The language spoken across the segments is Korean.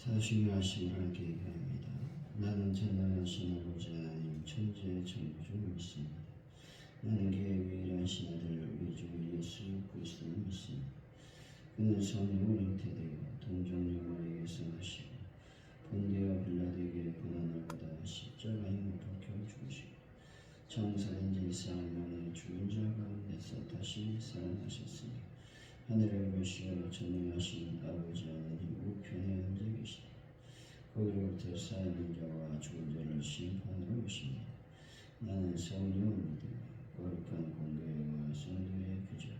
사중하신 하나님께 기도합니다. 나는 전능하신 아버지 하나님 천지의 창조주를 믿습니다. 나는 그의 유일하신 아들 우리 주 예수 그리스도를 믿습니다. 그는 성령으로 잉태되어 동정녀마리에게서 나시고 본디오 빌라도에게 고난을 받아 십자가에 못 박혀 죽으시고 장사된 지 4일 만에 죽은 자 가운데서 다시 살아나셨으니 하늘에 오르시어 전능하신 아버지 하나님 우편에 앉아 계시니 거기로부터 살아있는 자와 죽은 자를 심판하러 오십니다. 나는 성령을 믿으며 거룩한 공교회와 성도의 교제와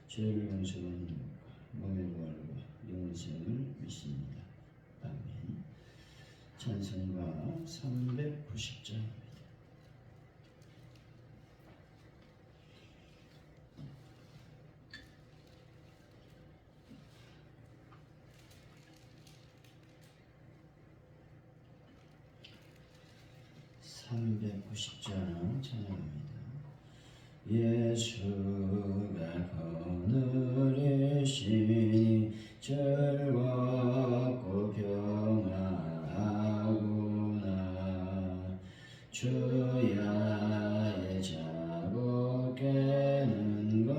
죄를 용서받는 것과 몸의 부활과 영생을 믿습니다. 아멘. 찬송가 390장 390장 찬양합니다. 예수가 거느리시니 즐겁고 평안하구나. 주야의 자고 깨는 것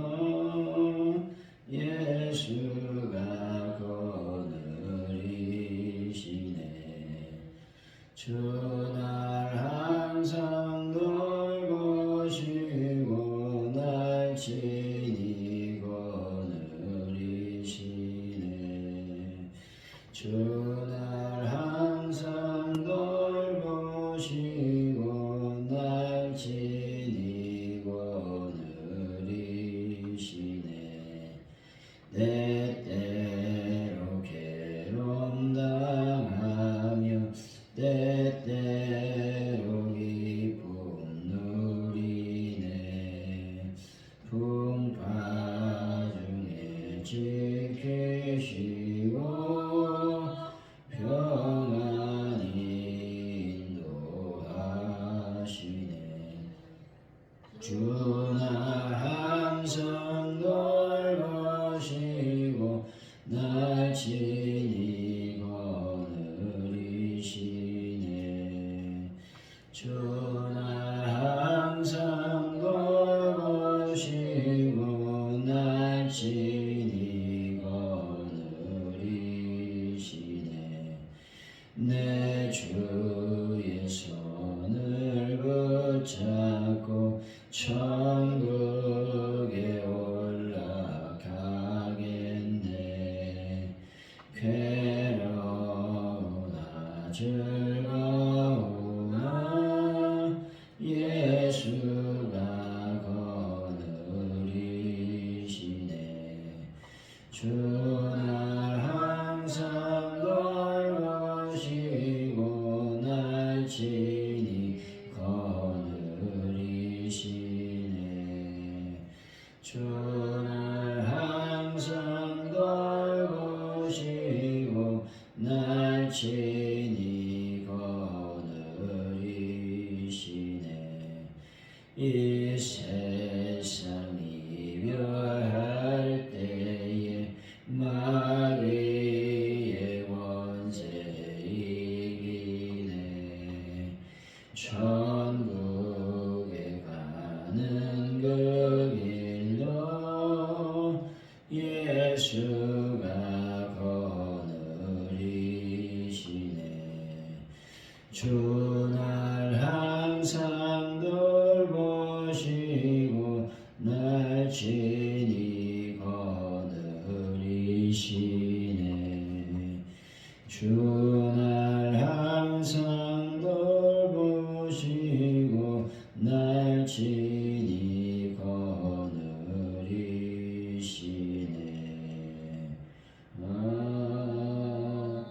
예수가 거느리시네. 주날 항상 돌보시고 날 친히 거느리시네. 주날 항상 돌보시고 날 친히 거느리시네. 내 때로 괴로움당하며 때때로 기쁨 누리네. 풍파 중에 지키시고 평안히 인도하시네. 주날 항상 돌보시고 날 친히 거느리시네. 주날 항상 돌보시고 날 친히 거느리시네. 내 주의 손을 붙잡고 천국에 올라가겠네. 괴로우나 즐거우나 예수가 거느리시네. 주날 항상 돌보시고 날 친히 거느리시네. 주날 항상 돌보시고 날 친히 거느리시네. 이 세상 이별할 때에 마귀의 원죄 이기네. 천국에 가는 그 길로 예수가 거느리시네. 주날 항상 돌보시고 날 친히 거느리시네. 주날 항상 돌보시고 날 친히 거느리시네. 아멘.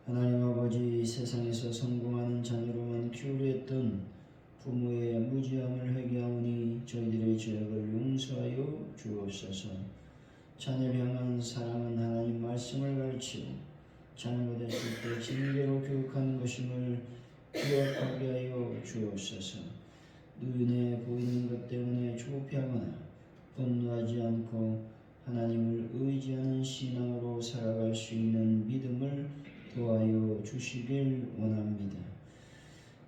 하나님 아버지, 세상에서 성공하는 자녀로만 키우려 했던 부모의 무지함을 회개하오니 저희들의 죄악을 용서하여 주옵소서. 자녀를 향한 사랑은 하나님 말씀을 가르치고 자녀가 됐을 때 징계로 교육하는 것임을 기억하게 하여 주옵소서. 눈에 보이는 것 때문에 조폐하거나 분노하지 않고 하나님을 의지하는 신앙으로 살아갈 수 있는 믿음을 도와여 주시길 원합니다.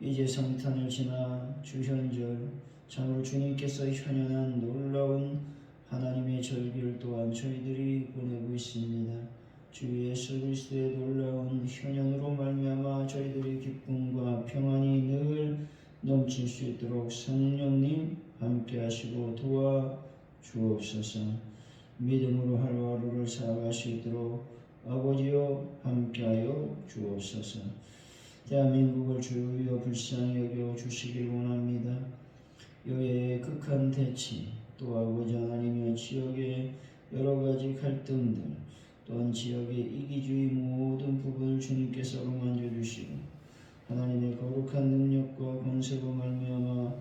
이제 성탄을 지나 주현절 참으로 주님께서 현현한 놀라운 하나님의 절기를 또한 저희들이 보내고 있습니다. 주 예수 그리스도의 놀라운 현현으로 말미암아 저희들의 기쁨과 평안이 늘 넘칠 수 있도록 성령님 함께 하시고 도와 주옵소서. 믿음으로 하루하루를 살아갈 수 있도록 아버지여 함께하여 주옵소서. 대한민국을 주여 불쌍히 여겨 주시길 원합니다. 여의 극한 대치 또 아버지 하나님의 지역의 여러가지 갈등들 또한 지역의 이기주의 모든 부분을 주님께서 어루만져 주시고 하나님의 거룩한 능력과 권세로 말미암아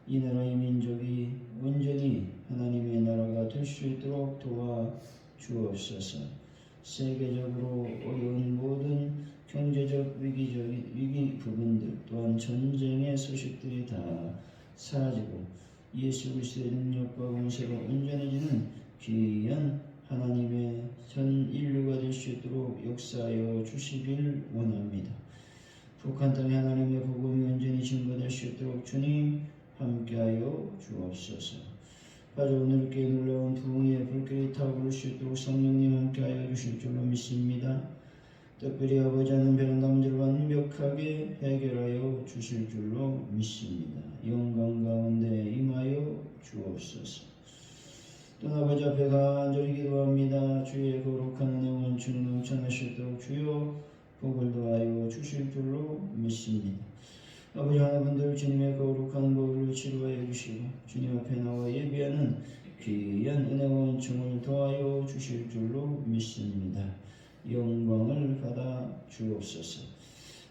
이 나라의 민족이 온전히 하나님의 나라가 될 수 있도록 도와 주옵소서. 세계적으로 어려운 모든 경제적 위기 부분들 또한 전쟁의 소식들이 다 사라지고 예수 그리스도의 능력과 권세로 온전해지는 귀한 하나님의 전 인류가 될 수 있도록 역사하여 주시길 원합니다. 북한 땅에 하나님의 복음이 온전히 증거될 수 있도록 주님 함께하여 주옵소서. 아주 오늘께 놀라운 부흥의 불길이 타오를 수 있도록 성령님 함께하여 주실 줄로 믿습니다. 특별히 아버지 하나님 문제를 완벽하게 해결하여 주실 줄로 믿습니다. 영광 가운데 임하여 주옵소서. 또 아버지 앞에 간절히 기도합니다. 주의 거룩한 은혜와 원충 넘쳐나시도록 주여 복을 더하여 주실 줄로 믿습니다. 아버지 하나님들 주님의 거룩한 거울을 치료하여 주시고 주님 앞에 나와 예배하는 귀한 은혜와 원충을 더하여 주실 줄로 믿습니다. 영광을 받아 주옵소서.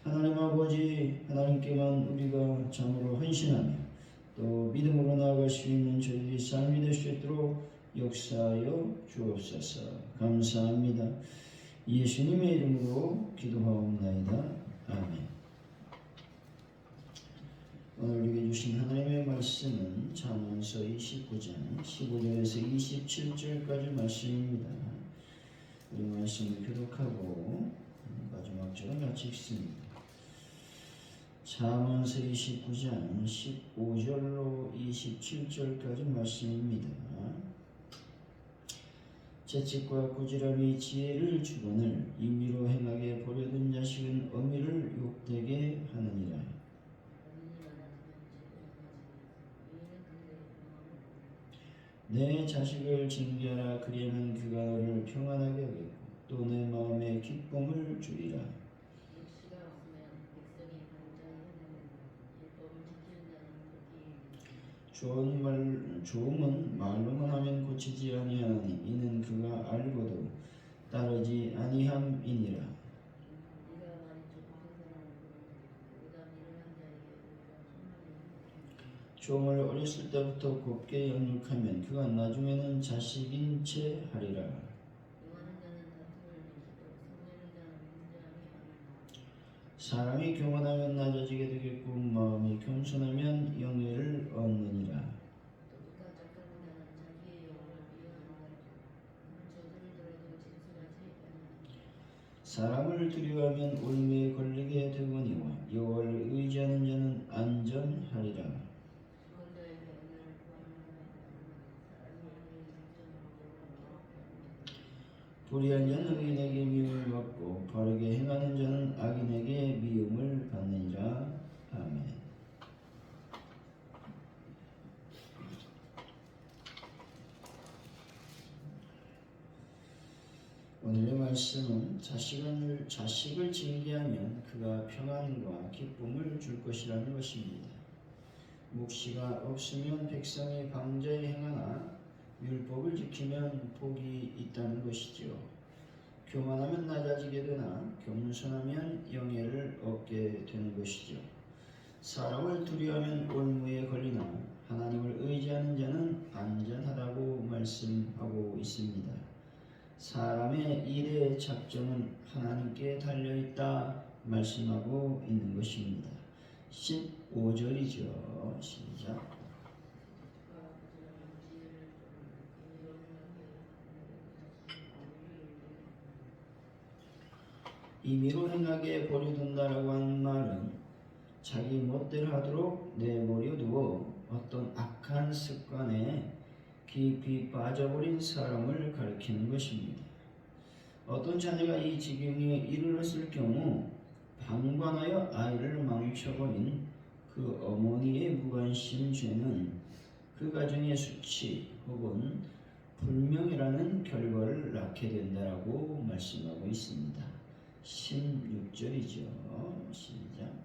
하나님 아버지 하나님께만 우리가 참으로 헌신하며 또 믿음으로 나아갈 수 있는 저희들이 삶이 될 수 있도록 역사하여 주옵소서. 감사합니다. 예수님의 이름으로 기도하옵나이다. 아멘. 오늘 우리에게 주신 하나님의 말씀은 잠언서 29장 15절에서 27절까지 말씀입니다. 우리 말씀을 교독하고 마지막 절은 같이 읽습니다. 잠언서 29장 15절로 27절까지 말씀입니다. 재치과 꾸지람이 지혜를 주거늘 임의로 행하게 버려둔 자식은 어미를 욕되게 하느니라. 내 자식을 징계하라. 그리하면 그가 너를 평안하게 하겠고 또 내 마음에 기쁨을 주리라. 좋음은 말로만 하면 고치지 아니하니 이는 그가 알고도 따르지 아니함이니라. 종을 어렸을 때부터 곱게 양육하면 그가 나중에는 자식인 채 하리라. 사람이 교만하면 낮아지게 되겠고 마음이 겸손하면 영예를 얻느니라. 사람을 두려워하면 올무에 걸리게 되거니와 여호와를 의지하는 자는 안전하리라. 불의한 자는 의인에게 미움을 받고 바르게 행하는 자는 악인에게 미움을 받느니라. 아멘. 오늘의 말씀은 자식을 징계하면 그가 평안과 기쁨을 줄 것이라는 것입니다. 묵시가 없으면 백성이 방자에 행하나 율법을 지키면 복이 있다는 것이죠. 교만하면 낮아지게 되나 겸손하면 영예를 얻게 되는 것이죠. 사람을 두려워하면 올무에 걸리나 하나님을 의지하는 자는 안전하다고 말씀하고 있습니다. 사람의 일의 작정은 하나님께 달려있다 말씀하고 있는 것입니다. 15절이죠. 시작. 임의로 행하게 버려둔다라고 하는 말은 자기 멋대로 하도록 내버려 두어 어떤 악한 습관에 깊이 빠져버린 사람을 가리키는 것입니다. 어떤 자녀가 이 지경에 이르렀을 경우 방관하여 아이를 망쳐버린 그 어머니의 무관심 죄는 그 가정의 수치 혹은 불명이라는 결과를 낳게 된다라고 말씀하고 있습니다. 16절이죠. 시작.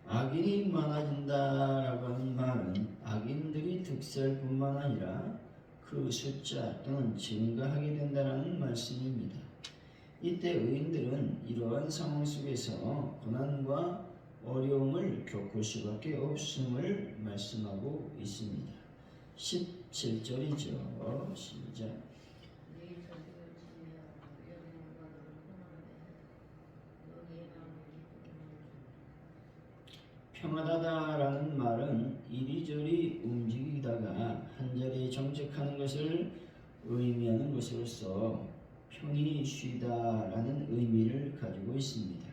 악인이 많아진다라고 하는 말은 악인들이 득세할 뿐만 아니라 그 숫자 또는 증가하게 된다라는 말씀입니다. 이때 의인들은 이러한 상황 속에서 고난과 어려움을 겪을 수밖에 없음을 말씀하고 있습니다. 17절이죠. 시작. 평안하다라는 말은 이리저리 움직이다가 한자리에 정착하는 것을 의미하는 것으로서 편히 쉬다라는 의미를 가지고 있습니다.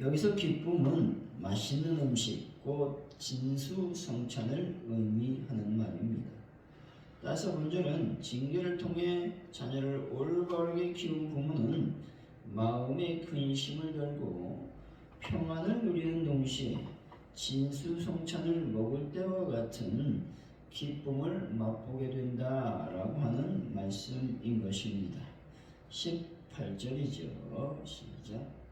여기서 기쁨은 맛있는 음식, 곧 진수성찬을 의미하는 말입니다. 따라서 본절은 징계를 통해 자녀를 올바르게 키운 부모는 마음에 근심을 걸고 평안을 누리는 동시에 진수성찬을 먹을 때와 같은 기쁨을 맛보게 된다라고 하는 말씀인 것입니다. 18절이죠. 시작.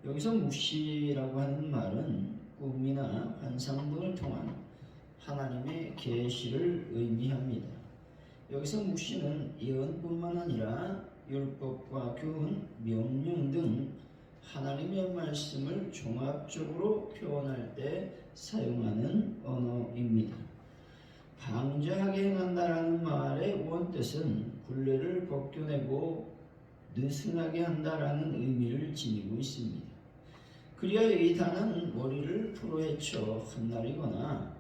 여기서 묵시라고 하는 말은 꿈이나 환상 등을 통한 하나님의 계시를 의미합니다. 여기서 묵시는 예언뿐만 아니라 율법과 교훈, 명령 등 하나님의 말씀을 종합적으로 표현할 때 사용하는 언어입니다. 방자하게 행한다라는 말의 원뜻은 굴레를 벗겨내고 느슨하게 한다라는 의미를 지니고 있습니다. 그리하여 이 단어는 머리를 풀어헤쳐 흩날리거나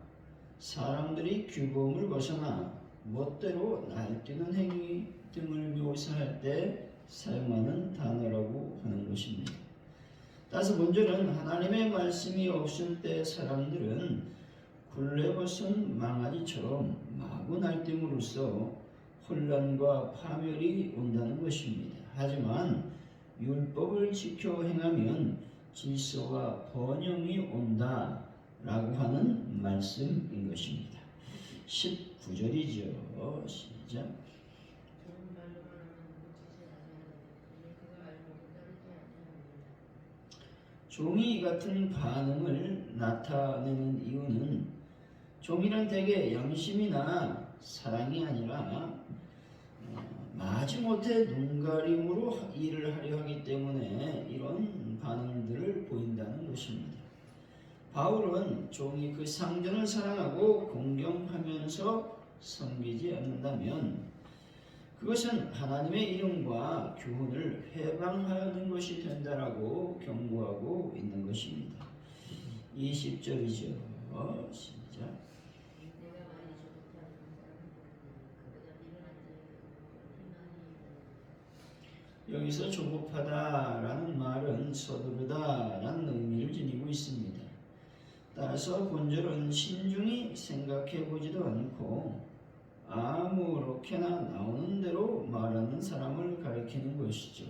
사람들이 규범을 벗어나 멋대로 날뛰는 행위 등을 묘사할 때 사용하는 단어라고 하는 것입니다. 따라서 본절은 하나님의 말씀이 없을 때 사람들은 굴레벗은 망아지처럼 마구 날뛰므로써 혼란과 파멸이 온다는 것입니다. 하지만 율법을 지켜 행하면 질서와 번영이 온다라고 하는 말씀인 것입니다. 19절이죠. 시작. 종이 이 같은 반응을 나타내는 이유는 종이란 대개 양심이나 사랑이 아니라 마지못해 눈가림으로 일을 하려 하기 때문에 이런 반응들을 보인다는 것입니다. 바울은 종이 그 상전을 사랑하고 공경하면서 섬기지 않는다면 그것은 하나님의 이름과 교훈을 해방하는 것이 된다라고 경고하고 있는 것입니다. 20절이죠. 시작. 여기서 조급하다라는 말은 서두르다라는 의미를 지니고 있습니다. 따라서 본절은 신중히 생각해 보지도 않고 아무렇게나 나오는 대로 말하는 사람을 가리키는 것이죠.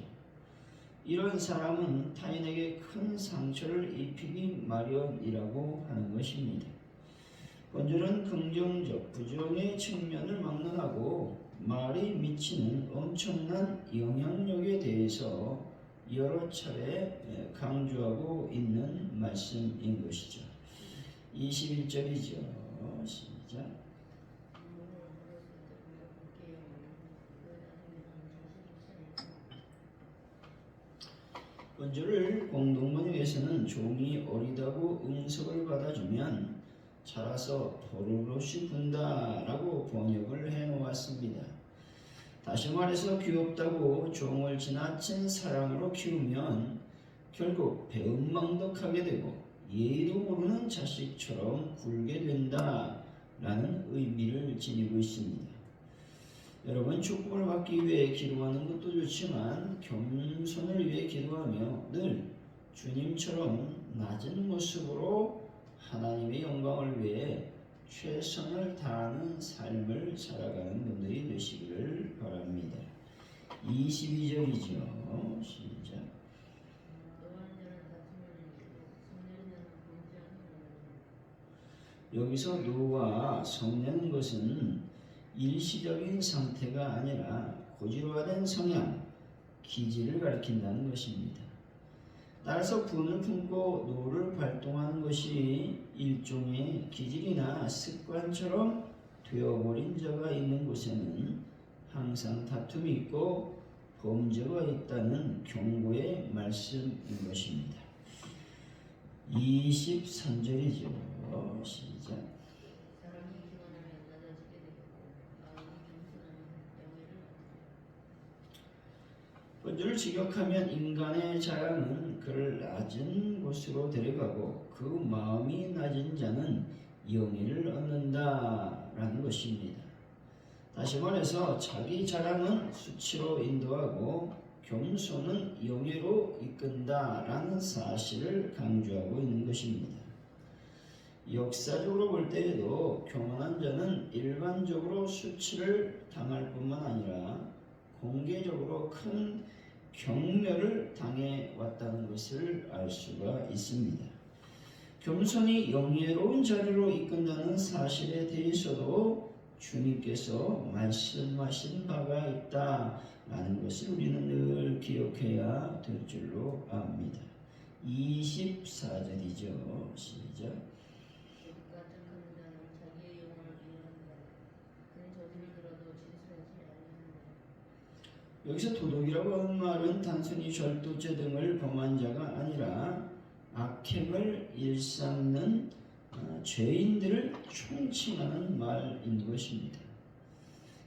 이런 사람은 타인에게 큰 상처를 입히기 마련이라고 하는 것입니다. 본절은 긍정적, 부정의 측면을 막론하고 말이 미치는 엄청난 영향력에 대해서 여러 차례 강조하고 있는 말씀인 것이죠. 21절이죠. 시작. 본절을 공동번역에서는 종이 어리다고 응석을 받아주면 자라서 버릇없이 군다라고 번역을 해놓았습니다. 다시 말해서 귀엽다고 종을 지나친 사랑으로 키우면 결국 배은망덕하게 되고 예의도 모르는 자식처럼 굴게 된다라는 의미를 지니고 있습니다. 여러분, 축복을 받기 위해 기도하는 것도 좋지만 겸손을 위해 기도하며 늘 주님처럼 낮은 모습으로 하나님의 영광을 위해 최선을 다하는 삶을 살아가는 분들이 되시기를 바랍니다. 22절이죠. 시작. 여기서 노가 성내는 것은 일시적인 상태가 아니라 고질화된 성향, 기질을 가리킨다는 것입니다. 따라서 분을 품고 노를 발동하는 것이 일종의 기질이나 습관처럼 되어버린 자가 있는 곳에는 항상 다툼이 있고 범죄가 있다는 경고의 말씀인 것입니다. 23절이죠. 시작. 본주를 직역하면 인간의 자랑은 그를 낮은 곳으로 데려가고 그 마음이 낮은 자는 영예를 얻는다라는 것입니다. 다시 말해서 자기 자랑은 수치로 인도하고 겸손은 영예로 이끈다라는 사실을 강조하고 있는 것입니다. 역사적으로 볼 때에도 교만한 자는 일반적으로 수치를 당할 뿐만 아니라 공개적으로 큰 경멸을 당해 왔다는 것을 알 수가 있습니다. 겸손이 영예로운 자리로 이끈다는 사실에 대해서도 주님께서 말씀하신 바가 있다라는 것을 우리는 늘 기억해야 될 줄로 압니다. 24절이죠. 시작. 여기서 도둑이라고 하는 말은 단순히 절도죄 등을 범한 자가 아니라 악행을 일삼는 죄인들을 총칭하는 말인 것입니다.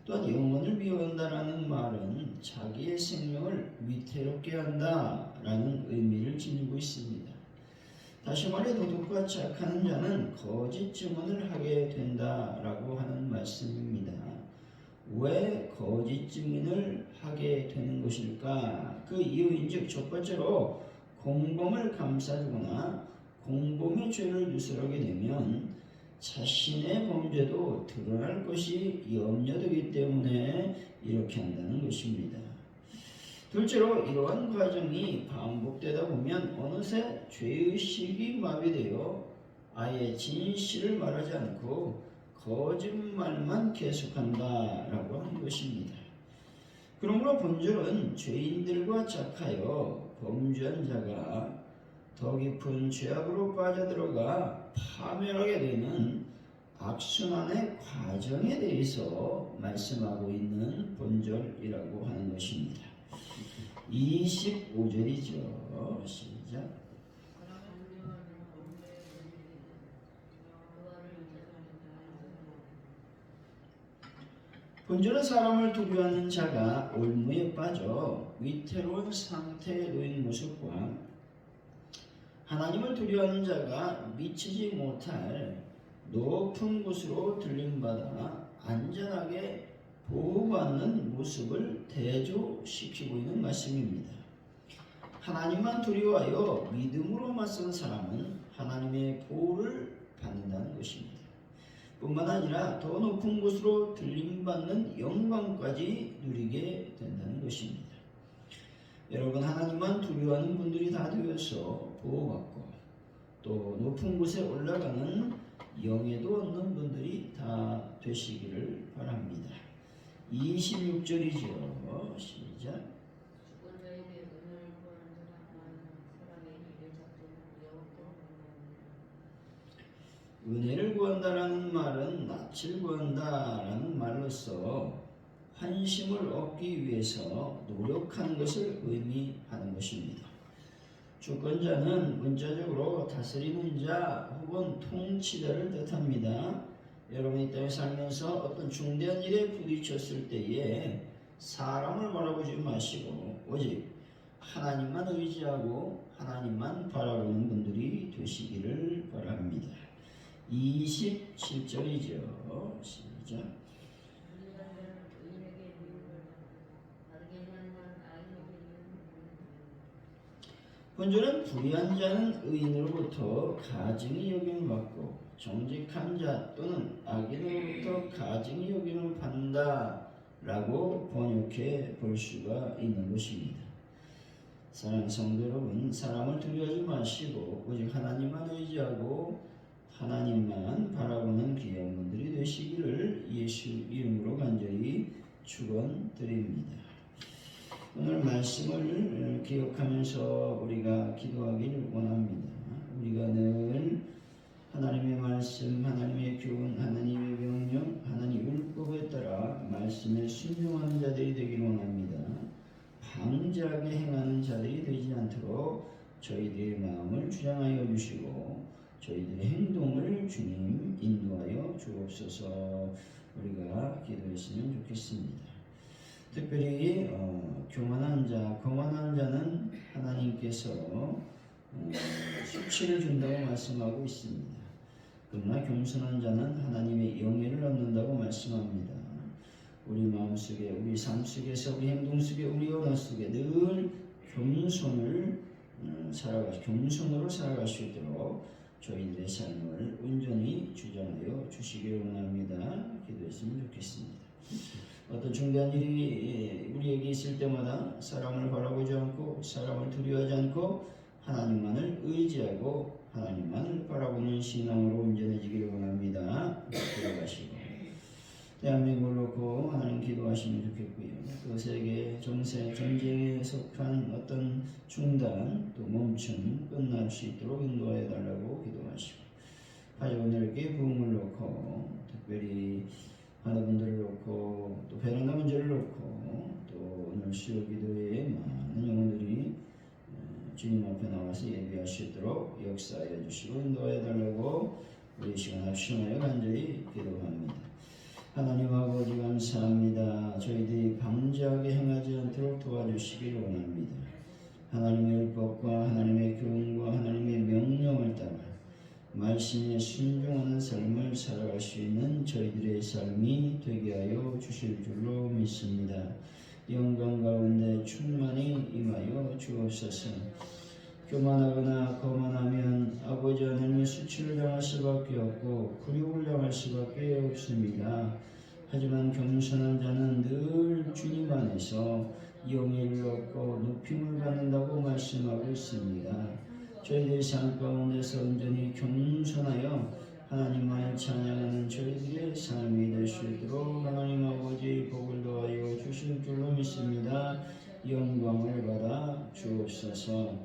또한 영혼을 미워한다라는 말은 자기의 생명을 위태롭게 한다라는 의미를 지니고 있습니다. 다시 말해 도둑과 착한 자는 거짓 증언을 하게 된다라고 하는 말씀입니다. 왜 거짓 증인을 하게 되는 것일까? 그 이유인즉 첫 번째로 공범을 감싸주거나 공범의 죄를 누설하게 되면 자신의 범죄도 드러날 것이 염려되기 때문에 이렇게 한다는 것입니다. 둘째로 이러한 과정이 반복되다 보면 어느새 죄의식이 마비되어 아예 진실을 말하지 않고 거짓말만 계속한다라고 하는 것입니다. 그러므로 본절은 죄인들과 짝하여 범죄한 자가 더 깊은 죄악으로 빠져들어가 파멸하게 되는 악순환의 과정에 대해서 말씀하고 있는 본절이라고 하는 것입니다. 25절이죠. 시작. 본절은 사람을 두려워하는 자가 올무에 빠져 위태로운 상태에 놓인 모습과 하나님을 두려워하는 자가 미치지 못할 높은 곳으로 들림받아 안전하게 보호받는 모습을 대조시키고 있는 말씀입니다. 하나님만 두려워하여 믿음으로 맞선 사람은 하나님의 보호를 받는다는 것입니다. 뿐만 아니라 더 높은 곳으로 들림받는 영광까지 누리게 된다는 것입니다. 여러분, 하나님만 두려워하는 분들이 다 되어서 보호받고 또 높은 곳에 올라가는 영예도 얻는 분들이 다 되시기를 바랍니다. 26절이죠. 시작. 은혜를 구한다라는 말은 낯을 구한다라는 말로서 환심을 얻기 위해서 노력하는 것을 의미하는 것입니다. 주권자는 문자적으로 다스리는 자 혹은 통치자를 뜻합니다. 여러분이 이 땅에 살면서 어떤 중대한 일에 부딪혔을 때에 사람을 바라보지 마시고 오직 하나님만 의지하고 하나님만 바라보는 분들이 되시기를 바랍니다. 27절이죠. 시작. 본절은 불의한 자는 의인으로부터 가증히 여김을 받고 정직한 자 또는 악인으로부터 가증히 여김을 받는다 라고 번역해 볼 수가 있는 것입니다. 사랑하는 성도 여러분, 사람을 두려워하지 마시고 오직 하나님만 의지하고 하나님만 바라보는 귀한 분들이 되시기를 예수 이름으로 간절히 축원드립니다. 오늘 말씀을 기억하면서 우리가 기도하기를 원합니다. 우리가 늘 하나님의 말씀, 하나님의 교훈, 하나님의 명령, 하나님의 율법에 따라 말씀에 순종하는 자들이 되기를 원합니다. 방자하게 행하는 자들이 되지 않도록 저희들의 마음을 주장하여 주시고 저희들의 행동을 주님 인도하여 주옵소서. 우리가 기도했으면 좋겠습니다. 특별히 교만한 자, 거만한 자는 하나님께서 수치를 준다고 말씀하고 있습니다. 그러나 겸손한 자는 하나님의 영예를 얻는다고 말씀합니다. 우리 마음속에, 우리 삶 속에서, 우리 행동 속에, 우리 언어 속에 늘 겸손으로 살아갈 수 있도록 저희들의 삶을 온전히 주장하여 주시기를 원합니다. 기도했으면 좋겠습니다. 어떤 중대한 일이 우리에게 있을 때마다 사람을 바라보지 않고 사람을 두려워하지 않고 하나님만을 의지하고 하나님만을 바라보는 신앙으로 온전해지기를 원합니다. 기도하시고 대한민국을 놓고 하나님 기도하시면 좋겠고요. 그 세계 정세 전쟁에 속한 어떤 중단 또 멈춤 끝날 수 있도록 인도하여 달라고 기도하시고 가족들에게 부흥을 놓고 특별히 하나분들을 놓고 또 베란다 문제를 놓고 또 오늘 수요 기도에 많은 영혼들이 주님 앞에 나와서 예배할 수 있도록 역사하여 주시고 인도하여 달라고 우리 시간 합심하여 간절히 기도합니다. 하나님 아버지 감사합니다. 저희들이 방자하게 행하지 않도록 도와주시기를 원합니다. 하나님의 율법과 하나님의 교훈과 하나님의 명령을 따라 말씀에 순종하는 삶을 살아갈 수 있는 저희들의 삶이 되게 하여 주실 줄로 믿습니다. 영광 가운데 충만히 임하여 주옵소서. 교만하거나 거만하면 아버지 하나님의 수치를 당할 수밖에 없고 굴욕을 당할 수밖에 없습니다. 하지만 겸손한 자는 늘 주님 안에서 영예를 얻고 높임을 받는다고 말씀하고 있습니다. 저희들의 삶 가운데서 온전히 겸손하여 하나님만을 찬양하는 저희들의 삶이 될 수 있도록 하나님 아버지 복을 더하여 주실 줄로 믿습니다. 영광을 받아 주옵소서.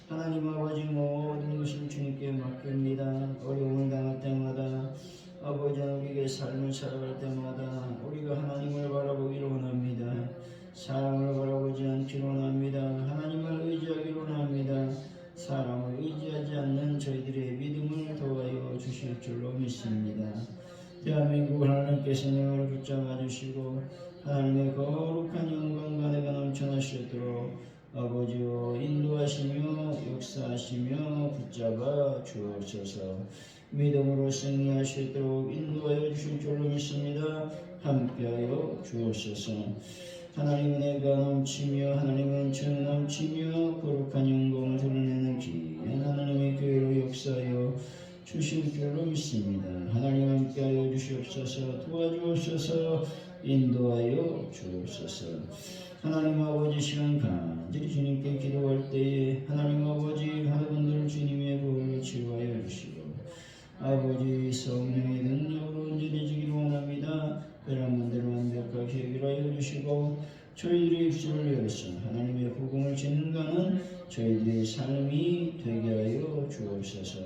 하나님 아버지 모든 것을 주님께 맡깁니다. 어려움을 당할 때마다 아버지 우리의 삶을 살아갈 때마다 우리가 하나님을 바라보기를 원합니다. 사람을 바라보지 않기를 원합니다. 하나님을 의지하기를 원합니다. 사람을 의지하지 않는 저희들의 믿음을 도와여 주실 줄로 믿습니다. 대한민국을 하나님께서 능을 붙잡아 주시고 하나님의 거룩한 영광과 내가 넘쳐나시도록 아버지여 인도하시며 역사하시며 붙잡아 주옵소서. 믿음으로 승리하시도록 인도하여 주실 줄로 믿습니다. 함께하여 주옵소서. 하나님 은혜가 넘치며 하나님 은총이 넘치며 거룩한 영광을 드러내는 귀한 하나님의 교회로 역사하여 주실 줄로 믿습니다. 하나님 함께하여 주시옵소서. 도와주옵소서. 인도하여 주옵소서. 하나님 아버지 시간 간절히 주님께 기도할 때에 하나님 아버지 하나분들 주님의 보혈로 치유하여 주시고 아버지 성령의 능력으로 온전해지기를 원합니다. 그런 분들을 완벽하게 해결하여 주시고 저희들의 입술을 열어서 하나님의 복음을 전가하는 저희들의 삶이 되게 하여 주옵소서.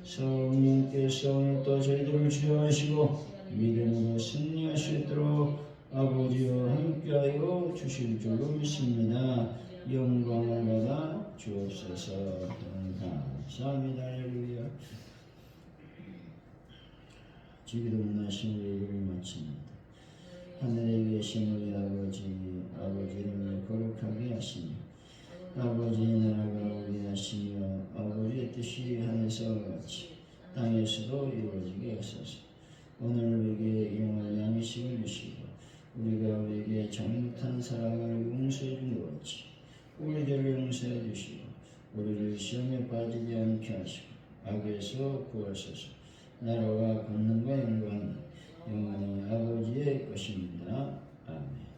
성령께서 오늘도 저희들을 주여하시고 믿음으로 승리할 수 있도록 아버지와 함께하여 주실 줄로 믿습니다. 영광을 받아 주옵소서. 감사합니다. 할렐루야. 주기도문 하신 예배를 마칩니다. 하늘에 계신 우리 아버지 이름을 거룩하게 하시며 아버지 나라가 오게 하시며 아버지의 뜻이 하늘에서 같이 땅에서도 이루어지게 하소서. 오늘 우리에게 일용할 양식을 주시고 우리가 우리에게 잘못한 사람을 용서해 준 것 같이 우리들을 용서해 주시고 우리를 시험에 빠지지 않게 하시고 악에서 구하소서. 나라와 권능과 영광이 영원히 아버지의 것입니다. 아멘.